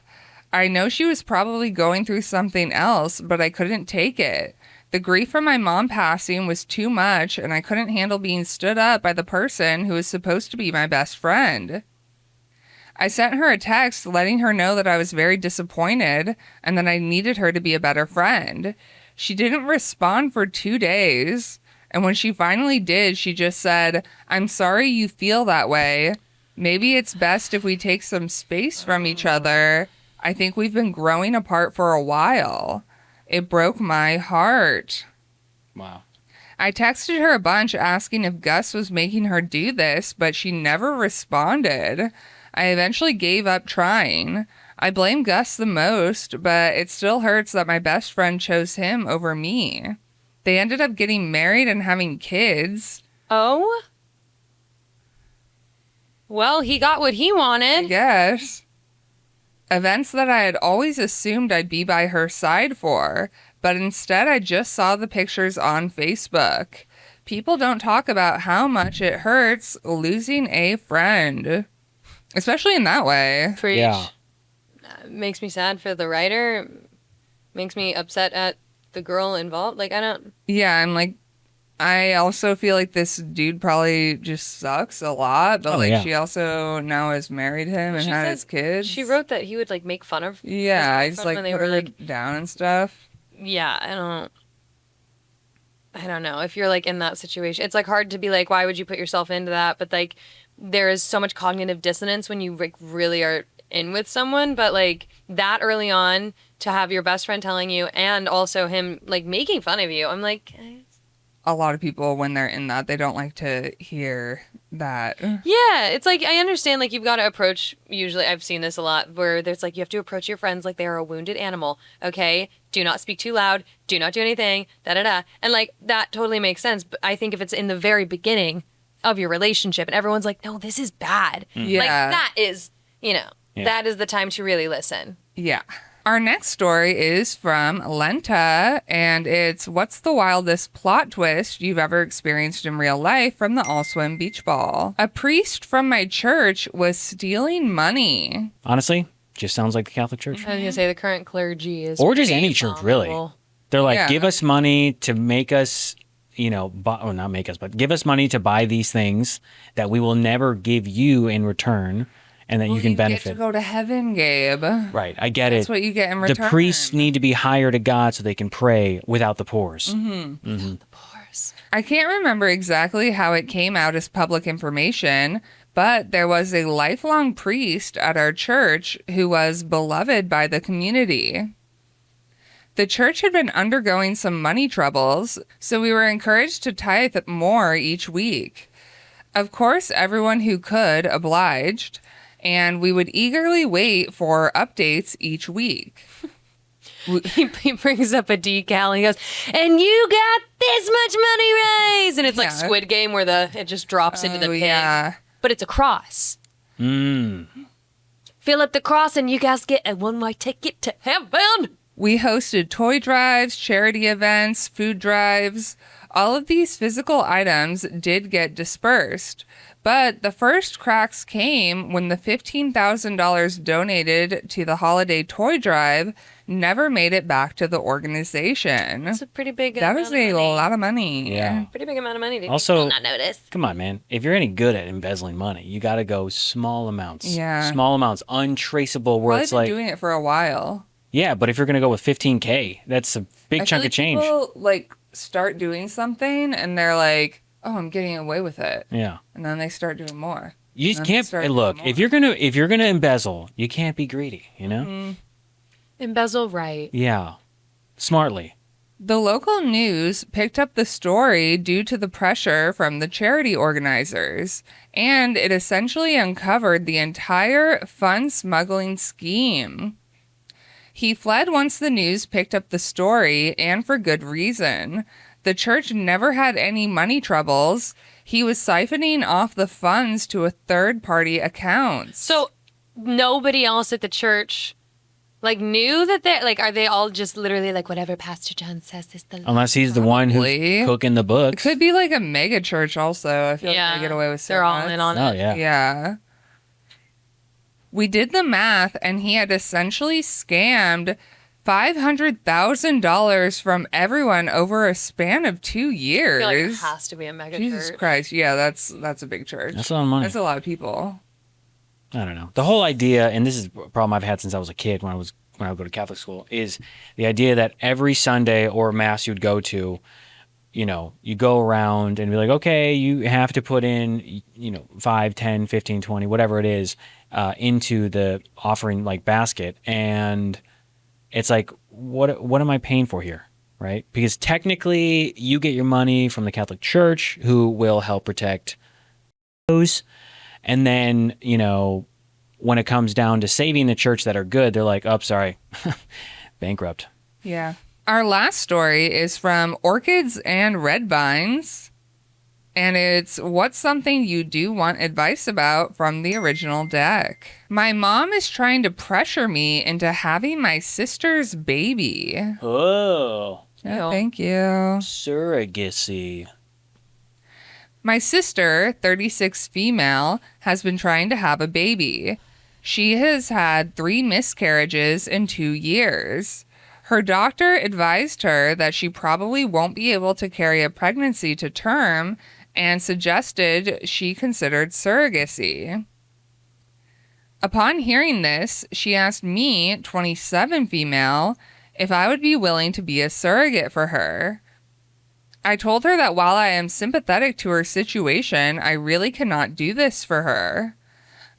[SPEAKER 1] I know she was probably going through something else, but I couldn't take it. The grief from my mom passing was too much, and I couldn't handle being stood up by the person who was supposed to be my best friend. I sent her a text letting her know that I was very disappointed and that I needed her to be a better friend. She didn't respond for 2 days, and when she finally did, she just said, "I'm sorry you feel that way. Maybe it's best if we take some space from each other. I think we've been growing apart for a while." It broke my heart.
[SPEAKER 2] Wow.
[SPEAKER 1] I texted her a bunch asking if Gus was making her do this, but she never responded. I eventually gave up trying. I blame Gus the most, but it still hurts that my best friend chose him over me. They ended up getting married and having kids.
[SPEAKER 3] Oh? Well, he got what he
[SPEAKER 1] I
[SPEAKER 3] wanted.
[SPEAKER 1] guess. Events that I had always assumed I'd be by her side for, but instead I just saw the pictures on Facebook. People don't talk about how much it hurts losing a friend, especially in that way.
[SPEAKER 3] Preach.
[SPEAKER 2] Yeah.
[SPEAKER 3] Makes me sad for the writer. Makes me upset at the girl involved. Like, I don't.
[SPEAKER 1] Yeah, I'm like, I also feel like this dude probably just sucks a lot, but
[SPEAKER 2] Oh,
[SPEAKER 1] like
[SPEAKER 2] yeah.
[SPEAKER 1] she also now has married him and
[SPEAKER 3] She
[SPEAKER 1] had
[SPEAKER 3] said-
[SPEAKER 1] his kids.
[SPEAKER 3] She wrote that he would like make fun of.
[SPEAKER 1] Yeah, I
[SPEAKER 3] his
[SPEAKER 1] just
[SPEAKER 3] girlfriend
[SPEAKER 1] like
[SPEAKER 3] when they
[SPEAKER 1] put
[SPEAKER 3] were
[SPEAKER 1] her
[SPEAKER 3] like,
[SPEAKER 1] down and stuff.
[SPEAKER 3] yeah, I don't know. If you're like in that situation, it's like hard to be like, why would you put yourself into that? But like, there is so much cognitive dissonance when you like really are in with someone. But like that early on to have your best friend telling you and also him like making fun of you, I'm like,
[SPEAKER 1] A lot of people, when they're in that, they don't like to hear that.
[SPEAKER 3] yeah, it's like I understand like you've got to approach, usually I've seen this a lot where there's like you have to approach your friends like they are a wounded animal, okay? Do not speak too loud, do not do anything, da da da. And like that totally makes sense, but I think if it's in the very beginning of your relationship and everyone's like, "No, this is bad."
[SPEAKER 1] Yeah.
[SPEAKER 3] Like that is,
[SPEAKER 2] Yeah.
[SPEAKER 3] that is the time to really listen.
[SPEAKER 1] Yeah. Our next story is from Lenta, and it's "What's the wildest plot twist you've ever experienced in real life from the All Swim Beach Ball? A priest from my church was stealing money."
[SPEAKER 2] Honestly, just sounds like the Catholic Church.
[SPEAKER 3] I was gonna say the current clergy is
[SPEAKER 2] Or just
[SPEAKER 3] pretty
[SPEAKER 2] any church, really.
[SPEAKER 3] abominable.
[SPEAKER 2] They're like,
[SPEAKER 1] Yeah.
[SPEAKER 2] give us money to make us, well, not make us, but give us money to buy these things that we will never give you in return and that you can
[SPEAKER 1] Get
[SPEAKER 2] benefit.
[SPEAKER 1] to go to heaven, Gabe.
[SPEAKER 2] Right. I get
[SPEAKER 1] That's
[SPEAKER 2] it.
[SPEAKER 1] what you get in return.
[SPEAKER 2] The priests need to be higher to God so they can pray without the pores.
[SPEAKER 3] Of course.
[SPEAKER 1] I can't remember exactly how it came out as public information, but there was a lifelong priest at our church who was beloved by the community. The church had been undergoing some money troubles, so we were encouraged to tithe more each week. Of course, everyone who could obliged, and we would eagerly wait for updates each week.
[SPEAKER 3] He brings up a decal and he goes, "And you got this much money raised," and it's like
[SPEAKER 1] Yeah.
[SPEAKER 3] Squid Game where it just drops into the
[SPEAKER 1] Oh,
[SPEAKER 3] pit.
[SPEAKER 1] yeah.
[SPEAKER 3] But it's a cross. Fill up the cross and you guys get a one-way ticket to heaven.
[SPEAKER 1] We hosted toy drives, charity events, food drives. All of these physical items did get dispersed, but the first cracks came when the $15,000 donated to the holiday toy drive never made it back to the organization.
[SPEAKER 3] That's a pretty big
[SPEAKER 1] That
[SPEAKER 3] amount
[SPEAKER 1] was
[SPEAKER 3] of
[SPEAKER 1] a
[SPEAKER 3] money.
[SPEAKER 1] lot of money.
[SPEAKER 2] Yeah.
[SPEAKER 3] Pretty big amount of money. Did
[SPEAKER 2] Also-
[SPEAKER 3] you not notice?
[SPEAKER 2] Come on, man. If you're any good at embezzling money, you got to go small amounts.
[SPEAKER 1] Yeah.
[SPEAKER 2] Small amounts, untraceable, where
[SPEAKER 1] Probably
[SPEAKER 2] it's
[SPEAKER 1] been
[SPEAKER 2] like,
[SPEAKER 1] doing it for a while.
[SPEAKER 2] yeah, but if you're going to go with 15K, that's a big
[SPEAKER 1] I
[SPEAKER 2] chunk
[SPEAKER 1] feel
[SPEAKER 2] of
[SPEAKER 1] like
[SPEAKER 2] change.
[SPEAKER 1] People like start doing something and they're like, "Oh, I'm getting away with it,"
[SPEAKER 2] Yeah.
[SPEAKER 1] and then they start doing more.
[SPEAKER 2] You just
[SPEAKER 1] Then
[SPEAKER 2] can't
[SPEAKER 1] start
[SPEAKER 2] look.
[SPEAKER 1] doing
[SPEAKER 2] If you're gonna embezzle, you can't be greedy. You know.
[SPEAKER 3] Embezzle right.
[SPEAKER 2] Yeah, smartly.
[SPEAKER 1] The local news picked up the story due to the pressure from the charity organizers, and it essentially uncovered the entire fund smuggling scheme. He fled once the news picked up the story, and for good reason. The church never had any money troubles. He was siphoning off the funds to a third-party account.
[SPEAKER 3] So nobody else at the church like knew that they like are they all just literally like whatever Pastor John says is the
[SPEAKER 2] Unless he's the one
[SPEAKER 1] Probably.
[SPEAKER 2] who's cooking the
[SPEAKER 1] It
[SPEAKER 2] books.
[SPEAKER 1] could be like a mega church also. I feel like they get away with so
[SPEAKER 3] they're all
[SPEAKER 1] much.
[SPEAKER 3] in on
[SPEAKER 2] Oh
[SPEAKER 3] it.
[SPEAKER 2] yeah.
[SPEAKER 1] Yeah. We did the math, and he had essentially scammed $500,000 from everyone over a span of 2 years.
[SPEAKER 3] I feel like it has to be a mega
[SPEAKER 1] Jesus
[SPEAKER 3] church.
[SPEAKER 1] Christ. Yeah, that's a big church.
[SPEAKER 2] That's a lot of money.
[SPEAKER 1] That's a lot of people.
[SPEAKER 2] I don't know. The whole idea, and this is a problem I've had since I was a kid when I would go to Catholic school, is the idea that every Sunday or mass you'd go to, you know, you go around and be like, okay, you have to put in, you know, 5, 10, 15, 20, whatever it is, into the offering like basket. And it's like, what am I paying for here? Right? Because technically you get your money from the Catholic Church, who will help protect those. And then, you know, when it comes down to saving the church that are good, they're like, oh, sorry, bankrupt.
[SPEAKER 1] Yeah. Our last story is from Orchids and Red Vines. And it's what's something you do want advice about from the original deck. My mom is trying to pressure me into having my sister's baby.
[SPEAKER 2] Oh,
[SPEAKER 1] Oh, thank you.
[SPEAKER 2] surrogacy.
[SPEAKER 1] My sister, 36 female, has been trying to have a baby. She has had 3 miscarriages in 2 years. Her doctor advised her that she probably won't be able to carry a pregnancy to term and suggested she considered surrogacy. Upon hearing this, she asked me, 27 female, if I would be willing to be a surrogate for her. I told her that while I am sympathetic to her situation, I really cannot do this for her.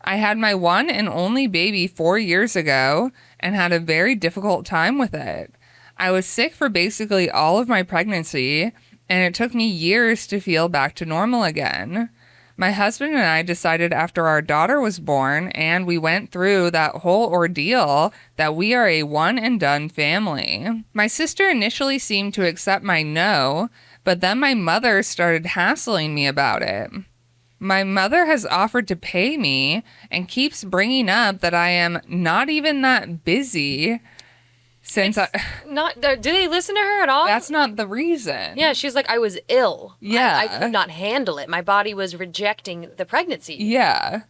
[SPEAKER 1] I had my one and only baby 4 years ago and had a very difficult time with it. I was sick for basically all of my pregnancy, and it took me years to feel back to normal again. My husband and I decided after our daughter was born and we went through that whole ordeal that we are a one and done family. My sister initially seemed to accept my no, but then my mother started hassling me about it. My mother has offered to pay me and keeps bringing up that I am not even that busy since
[SPEAKER 3] Do they listen to her at all?
[SPEAKER 1] that's not the reason.
[SPEAKER 3] Yeah, she's like, I was ill.
[SPEAKER 1] Yeah.
[SPEAKER 3] I could not handle it. My body was rejecting the pregnancy.
[SPEAKER 1] Yeah.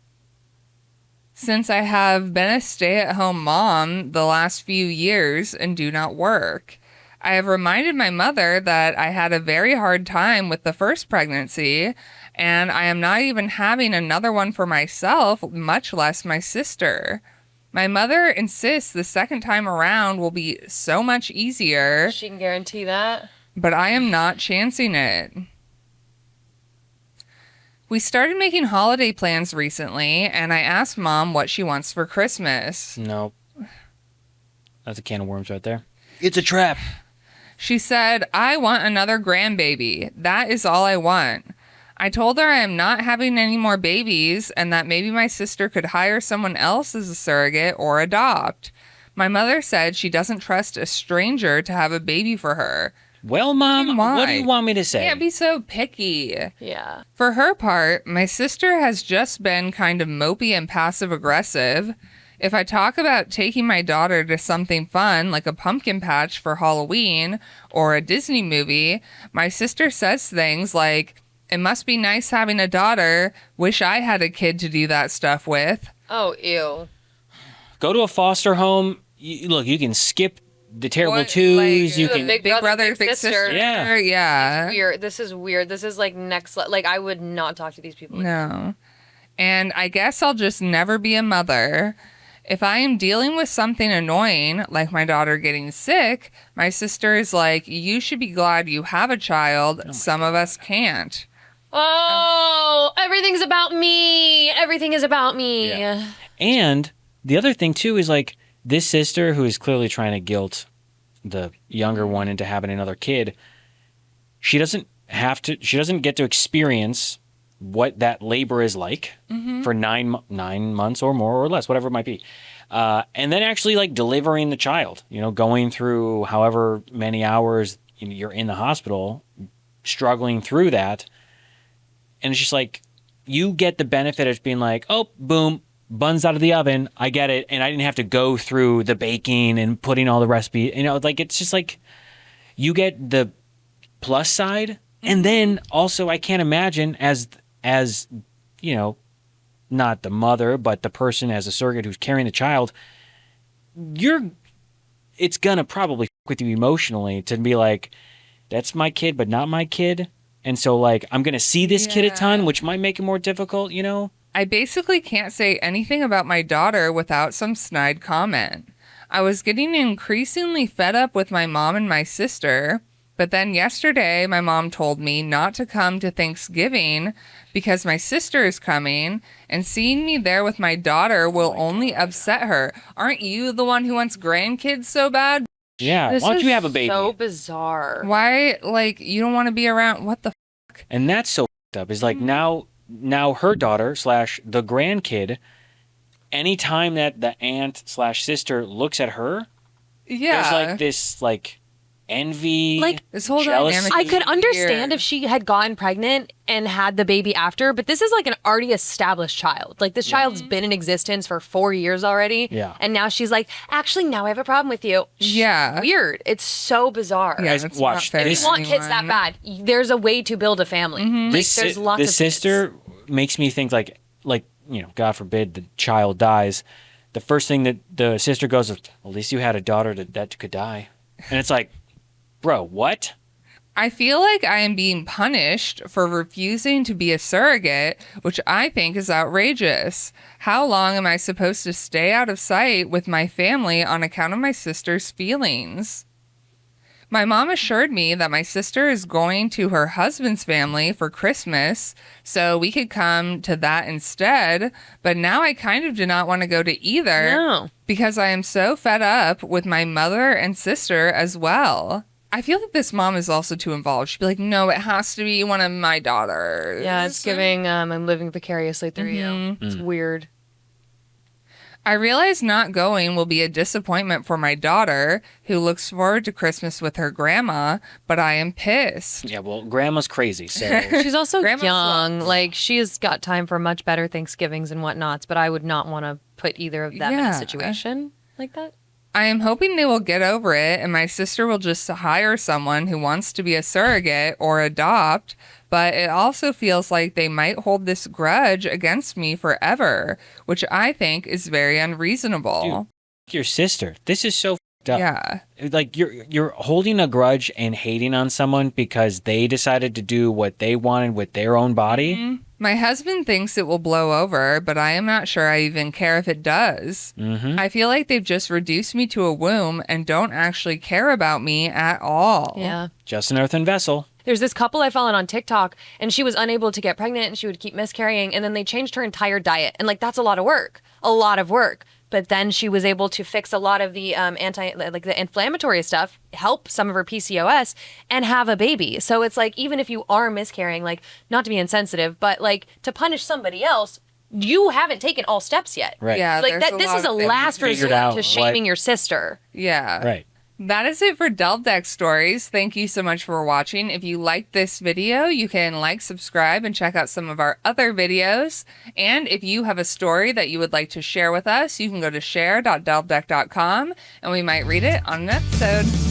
[SPEAKER 1] Since I have been a stay-at-home mom the last few years and do not work, I have reminded my mother that I had a very hard time with the first pregnancy, and I am not even having another one for myself, much less my sister. My mother insists the second time around will be so much easier,
[SPEAKER 3] She can guarantee that.
[SPEAKER 1] but I am not chancing it. We started making holiday plans recently, and I asked Mom what she wants for Christmas.
[SPEAKER 2] Nope. That's a can of worms right there. It's a trap.
[SPEAKER 1] She said, I want another grandbaby. That is all I want. I told her I am not having any more babies and that maybe my sister could hire someone else as a surrogate or adopt. My mother said she doesn't trust a stranger to have a baby for her.
[SPEAKER 2] Well, Mom,
[SPEAKER 1] Why?
[SPEAKER 2] what do you want me to say?
[SPEAKER 1] Can't be so picky.
[SPEAKER 3] Yeah.
[SPEAKER 1] For her part, my sister has just been kind of mopey and passive aggressive. If I talk about taking my daughter to something fun like a pumpkin patch for Halloween or a Disney movie, my sister says things like, it must be nice having a daughter. Wish I had a kid to do that stuff with.
[SPEAKER 3] Oh, ew.
[SPEAKER 2] Go to a foster home. Look, you can skip the terrible
[SPEAKER 1] What,
[SPEAKER 2] twos.
[SPEAKER 1] like,
[SPEAKER 2] you
[SPEAKER 3] the
[SPEAKER 2] can.
[SPEAKER 3] big
[SPEAKER 1] Big brother,
[SPEAKER 3] big
[SPEAKER 1] big
[SPEAKER 3] sister.
[SPEAKER 1] sister.
[SPEAKER 2] Yeah.
[SPEAKER 1] Yeah.
[SPEAKER 3] Weird. This is weird. This is like like I would not talk to these people.
[SPEAKER 1] No. And I guess I'll just never be a mother. If I am dealing with something annoying, like my daughter getting sick, my sister is like, you should be glad you have a child. Some of us can't.
[SPEAKER 3] Oh, everything's about me. everything is about me.
[SPEAKER 2] Yeah. And the other thing too is like this sister who is clearly trying to guilt the younger one into having another kid. She doesn't get to experience what that labor is like for 9 months or more or less, whatever it might be. And then actually like delivering the child, going through however many hours you're in the hospital, struggling through that. And it's just like, you get the benefit of being like, oh, boom, buns out of the oven. I get it. And I didn't have to go through the baking and putting all the recipe, like, it's just like, you get the plus side. And then also I can't imagine as not the mother, but the person as a surrogate who's carrying the child, it's gonna probably f with you emotionally to be like, that's my kid, but not my kid. And so like, I'm gonna see this kid a ton, which might make it more difficult,
[SPEAKER 1] I basically can't say anything about my daughter without some snide comment. I was getting increasingly fed up with my mom and my sister. But then yesterday, my mom told me not to come to Thanksgiving because my sister is coming, and seeing me there with my daughter will only upset her. Aren't you the one who wants grandkids so bad?
[SPEAKER 2] Yeah, why don't you have a baby?
[SPEAKER 3] So bizarre.
[SPEAKER 1] Why, like, you don't want to be around? What the fuck?
[SPEAKER 2] And that's so f***ed up. Is like now her daughter / the grandkid, anytime that the aunt / sister looks at her,
[SPEAKER 1] Yeah.
[SPEAKER 2] there's like this like envy,
[SPEAKER 3] like
[SPEAKER 1] this whole
[SPEAKER 2] jealousy.
[SPEAKER 1] dynamic.
[SPEAKER 3] I could
[SPEAKER 1] is
[SPEAKER 3] understand
[SPEAKER 1] weird.
[SPEAKER 3] if she had gotten pregnant and had the baby after, but this is like an already established child. Like this child's been in existence for 4 years already.
[SPEAKER 2] Yeah.
[SPEAKER 3] And now she's like, actually, now I have a problem with you.
[SPEAKER 1] Yeah.
[SPEAKER 3] Weird. It's so bizarre.
[SPEAKER 1] Yeah,
[SPEAKER 2] Guys,
[SPEAKER 1] that's
[SPEAKER 2] watch.
[SPEAKER 1] not fair
[SPEAKER 3] If
[SPEAKER 2] This-
[SPEAKER 3] you want kids that
[SPEAKER 1] anyone.
[SPEAKER 3] bad, there's a way to build a family. Like, there's lots
[SPEAKER 2] the
[SPEAKER 3] of
[SPEAKER 2] sister makes me think like God forbid the child dies. The first thing that the sister goes, at least you had a daughter that could die, and it's like, bro, what?
[SPEAKER 1] I feel like I am being punished for refusing to be a surrogate, which I think is outrageous. How long am I supposed to stay out of sight with my family on account of my sister's feelings? My mom assured me that my sister is going to her husband's family for Christmas, so we could come to that instead, but now I kind of do not want to go to either
[SPEAKER 3] No.
[SPEAKER 1] because I am so fed up with my mother and sister as well. I feel like this mom is also too involved. She'd be like, no, it has to be one of my daughters.
[SPEAKER 3] Yeah, it's giving I'm living vicariously through you. It's weird.
[SPEAKER 1] I realize not going will be a disappointment for my daughter, who looks forward to Christmas with her grandma, but I am pissed.
[SPEAKER 2] Yeah, well, grandma's crazy, so
[SPEAKER 3] She's also
[SPEAKER 1] Grandma's
[SPEAKER 3] young.
[SPEAKER 1] lost.
[SPEAKER 3] Like she's got time for much better Thanksgivings and whatnots, but I would not want to put either of them in
[SPEAKER 1] Yeah.
[SPEAKER 3] a situation like that.
[SPEAKER 1] I am hoping they will get over it and my sister will just hire someone who wants to be a surrogate or adopt, but it also feels like they might hold this grudge against me forever, which I think is very unreasonable.
[SPEAKER 2] your sister. This is so f***ed up.
[SPEAKER 1] Yeah.
[SPEAKER 2] Like you're holding a grudge and hating on someone because they decided to do what they wanted with their own body.
[SPEAKER 1] My husband thinks it will blow over, but I am not sure I even care if it does. I feel like they've just reduced me to a womb and don't actually care about me at all.
[SPEAKER 3] Yeah.
[SPEAKER 2] Just an earthen vessel.
[SPEAKER 3] There's this couple I followed on TikTok, and she was unable to get pregnant, and she would keep miscarrying, and then they changed her entire diet, and like that's a lot of work. But then she was able to fix a lot of the the inflammatory stuff, help some of her PCOS, and have a baby. So it's like even if you are miscarrying, like not to be insensitive, but like to punish somebody else, you haven't taken all steps yet.
[SPEAKER 2] Right.
[SPEAKER 1] Yeah,
[SPEAKER 3] Like
[SPEAKER 1] there's
[SPEAKER 3] that.
[SPEAKER 1] a
[SPEAKER 3] This
[SPEAKER 1] lot
[SPEAKER 3] is a
[SPEAKER 1] of things.
[SPEAKER 3] last
[SPEAKER 2] Figured
[SPEAKER 3] resort
[SPEAKER 2] out
[SPEAKER 3] to
[SPEAKER 2] what-
[SPEAKER 3] shaming your sister.
[SPEAKER 1] Yeah.
[SPEAKER 2] Right.
[SPEAKER 1] That is it for Delve Deck Stories. Thank you so much for watching. If you liked this video, you can like, subscribe, and check out some of our other videos. And if you have a story that you would like to share with us, you can go to share.delvedeck.com and we might read it on an episode.